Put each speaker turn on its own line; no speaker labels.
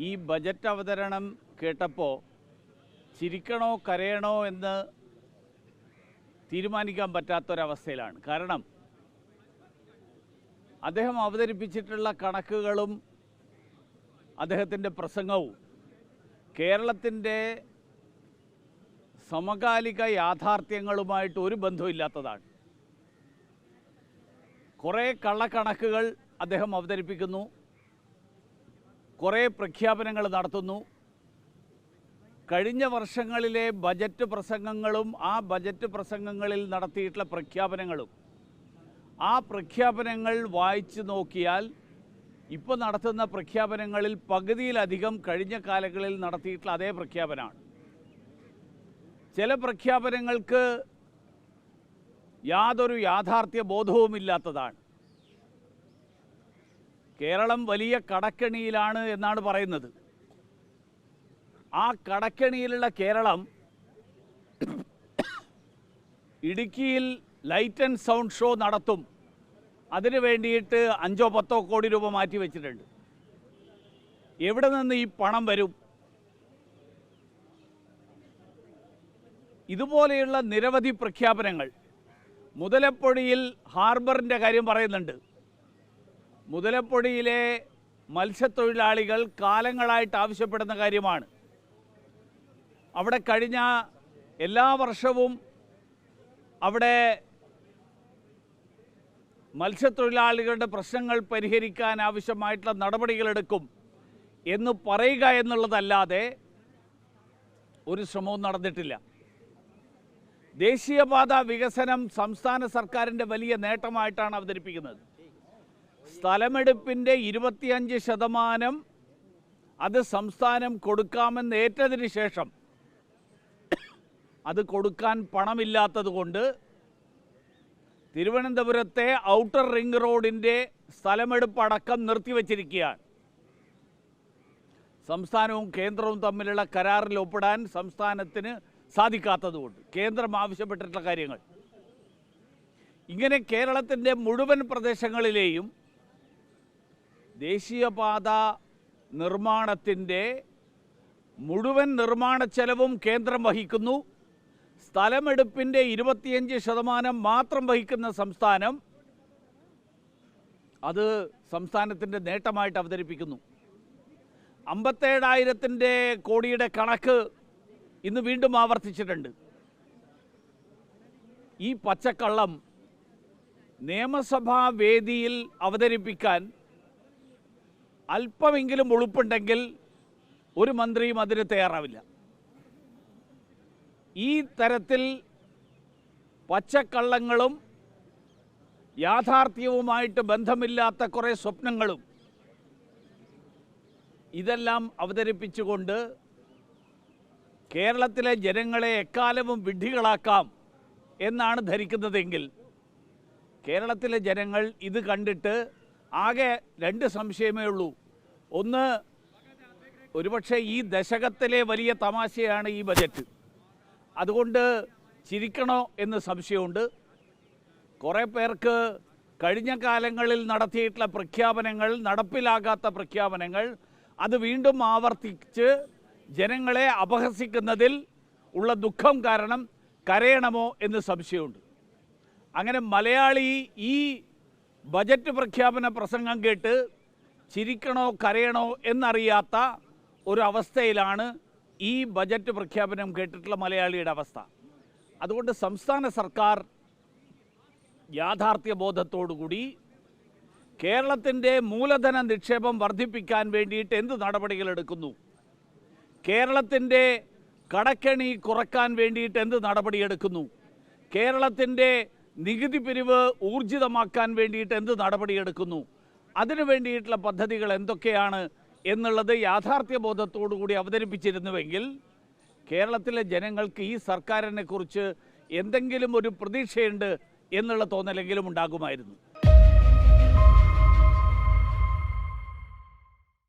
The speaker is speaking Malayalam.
ഈ ബജറ്റ് അവതരണം കേട്ടപ്പോൾ ചിരിക്കണോ കരയണോ എന്ന് തീരുമാനിക്കാൻ പറ്റാത്തൊരവസ്ഥയിലാണ്. കാരണം അദ്ദേഹം അവതരിപ്പിച്ചിട്ടുള്ള കണക്കുകളും അദ്ദേഹത്തിൻ്റെ പ്രസംഗവും കേരളത്തിൻ്റെ സമകാലിക യാഥാർത്ഥ്യങ്ങളുമായിട്ട് ഒരു ബന്ധമില്ലാത്തതാണ്. കുറേ കള്ളക്കണക്കുകൾ അദ്ദേഹം അവതരിപ്പിക്കുന്നു, കുറേ പ്രഖ്യാപനങ്ങൾ നടത്തുന്നു. കഴിഞ്ഞ വർഷങ്ങളിലെ ബജറ്റ് പ്രസംഗങ്ങളും ആ ബജറ്റ് പ്രസംഗങ്ങളിൽ നടത്തിയിട്ടുള്ള പ്രഖ്യാപനങ്ങളും ആ പ്രഖ്യാപനങ്ങൾ വായിച്ചു നോക്കിയാൽ ഇപ്പോൾ നടത്തുന്ന പ്രഖ്യാപനങ്ങളിൽ പകുതിയിലധികം കഴിഞ്ഞ കാലങ്ങളിൽ നടത്തിയിട്ടുള്ള അതേ പ്രഖ്യാപനമാണ്. ചില പ്രഖ്യാപനങ്ങൾക്ക് യാതൊരു യാഥാർത്ഥ്യ ബോധവുമില്ലാത്തതാണ്. കേരളം വലിയ കടക്കെണിയിലാണ് എന്നാണ് പറയുന്നത്. ആ കടക്കെണിയിലുള്ള കേരളം ഇടുക്കിയിൽ ലൈറ്റ് ആൻഡ് സൗണ്ട് ഷോ നടത്തും, അതിനു വേണ്ടിയിട്ട് 5-10 കോടി രൂപ മാറ്റി വെച്ചിട്ടുണ്ട്. എവിടെ നിന്ന് ഈ പണം വരും? ഇതുപോലെയുള്ള നിരവധി പ്രഖ്യാപനങ്ങൾ. മുതലപ്പൊടിയിൽ ഹാർബറിൻ്റെ കാര്യം പറയുന്നുണ്ട്. മുതലപ്പൊടിയിലെ മത്സ്യത്തൊഴിലാളികൾ കാലങ്ങളായിട്ട് ആവശ്യപ്പെടുന്ന കാര്യമാണ്. അവിടെ കഴിഞ്ഞ എല്ലാ വർഷവും അവിടെ മത്സ്യത്തൊഴിലാളികളുടെ പ്രശ്നങ്ങൾ പരിഹരിക്കാൻ ആവശ്യമായിട്ടുള്ള നടപടികളെടുക്കും എന്ന് പറയുക എന്നുള്ളതല്ലാതെ ഒരു ശ്രമവും നടന്നിട്ടില്ല. ദേശീയപാത വികസനം സംസ്ഥാന സർക്കാരിൻ്റെ വലിയ നേട്ടമായിട്ടാണ് അവതരിപ്പിക്കുന്നത്. സ്ഥലമെടുപ്പിൻ്റെ 25% അത് സംസ്ഥാനം കൊടുക്കാമെന്ന് ഏറ്റതിന് ശേഷം അത് കൊടുക്കാൻ പണമില്ലാത്തതുകൊണ്ട് തിരുവനന്തപുരത്തെ ഔട്ടർ റിംഗ് റോഡിൻ്റെ സ്ഥലമെടുപ്പടക്കം നിർത്തിവച്ചിരിക്കുകയാണ്. സംസ്ഥാനവും കേന്ദ്രവും തമ്മിലുള്ള കരാറിൽ ഒപ്പിടാൻ സംസ്ഥാനത്തിന് സാധിക്കാത്തതുകൊണ്ട് കേന്ദ്രം ആവശ്യപ്പെട്ടിട്ടുള്ള കാര്യങ്ങൾ. ഇങ്ങനെ കേരളത്തിൻ്റെ മുഴുവൻ പ്രദേശങ്ങളിലെയും ദേശീയപാത നിർമ്മാണത്തിൻ്റെ മുഴുവൻ നിർമ്മാണ ചെലവും കേന്ദ്രം വഹിക്കുന്നു. സ്ഥലമെടുപ്പിൻ്റെ 25% മാത്രം വഹിക്കുന്ന സംസ്ഥാനം അത് സംസ്ഥാനത്തിൻ്റെ നേട്ടമായിട്ട് അവതരിപ്പിക്കുന്നു. 57,000 കോടിയുടെ കണക്ക് ഇന്ന് വീണ്ടും ആവർത്തിച്ചിട്ടുണ്ട്. ഈ പച്ചക്കള്ളം നിയമസഭാ വേദിയിൽ അവതരിപ്പിക്കാൻ അല്പമെങ്കിലും ഉളുപ്പുണ്ടെങ്കിൽ ഒരു മന്ത്രിയും അതിന് തയ്യാറാവില്ല. ഈ തരത്തിൽ പച്ചക്കള്ളങ്ങളും യാഥാർത്ഥ്യവുമായിട്ട് ബന്ധമില്ലാത്ത കുറേ സ്വപ്നങ്ങളും ഇതെല്ലാം അവതരിപ്പിച്ചുകൊണ്ട് കേരളത്തിലെ ജനങ്ങളെ എക്കാലവും വിഡ്ഢികളാക്കാം എന്നാണ് ധരിക്കുന്നതെങ്കിൽ കേരളത്തിലെ ജനങ്ങൾ ഇത് കണ്ടിട്ട് ആകെ 2 സംശയമേ ഉള്ളൂ. ഒന്ന്, ഒരുപക്ഷെ ഈ ദശകത്തിലെ വലിയ തമാശയാണ് ഈ ബജറ്റ്, അതുകൊണ്ട് ചിരിക്കണോ എന്ന് സംശയമുണ്ട്. കുറേ പേർക്ക് കഴിഞ്ഞ കാലങ്ങളിൽ നടത്തിയിട്ടുള്ള പ്രഖ്യാപനങ്ങൾ, നടപ്പിലാകാത്ത പ്രഖ്യാപനങ്ങൾ അത് വീണ്ടും ആവർത്തിച്ച് ജനങ്ങളെ അപഹസിക്കുന്നതിൽ ഉള്ള ദുഃഖം കാരണം കരയണമോ എന്ന് സംശയമുണ്ട്. അങ്ങനെ മലയാളി ഈ ബജറ്റ് പ്രഖ്യാപന പ്രസംഗം കേട്ട് ചിരിക്കണോ കരയണോ എന്നറിയാത്ത ഒരു അവസ്ഥയിലാണ് ഈ ബജറ്റ് പ്രഖ്യാപനം കേട്ടിട്ടുള്ള മലയാളിയുടെ അവസ്ഥ. അതുകൊണ്ട് സംസ്ഥാന സർക്കാർ യാഥാർത്ഥ്യബോധത്തോടുകൂടി കേരളത്തിൻ്റെ മൂലധന നിക്ഷേപം വർദ്ധിപ്പിക്കാൻ വേണ്ടിയിട്ട് എന്ത് നടപടികളെടുക്കുന്നു, കേരളത്തിൻ്റെ കടക്കെണി കുറക്കാൻ വേണ്ടിയിട്ട് എന്ത് നടപടിയെടുക്കുന്നു, കേരളത്തിൻ്റെ നികുതി പിരിവ് ഊർജിതമാക്കാൻ വേണ്ടിയിട്ട് എന്ത് നടപടിയെടുക്കുന്നു, അതിനു വേണ്ടിയിട്ടുള്ള പദ്ധതികൾ എന്തൊക്കെയാണ് എന്നുള്ളത് യാഥാർത്ഥ്യബോധത്തോടുകൂടി അവതരിപ്പിച്ചിരുന്നുവെങ്കിൽ കേരളത്തിലെ ജനങ്ങൾക്ക് ഈ സർക്കാരിനെ കുറിച്ച് എന്തെങ്കിലും ഒരു പ്രതീക്ഷയുണ്ട് എന്നുള്ള തോന്നലെങ്കിലും ഉണ്ടാകുമായിരുന്നു.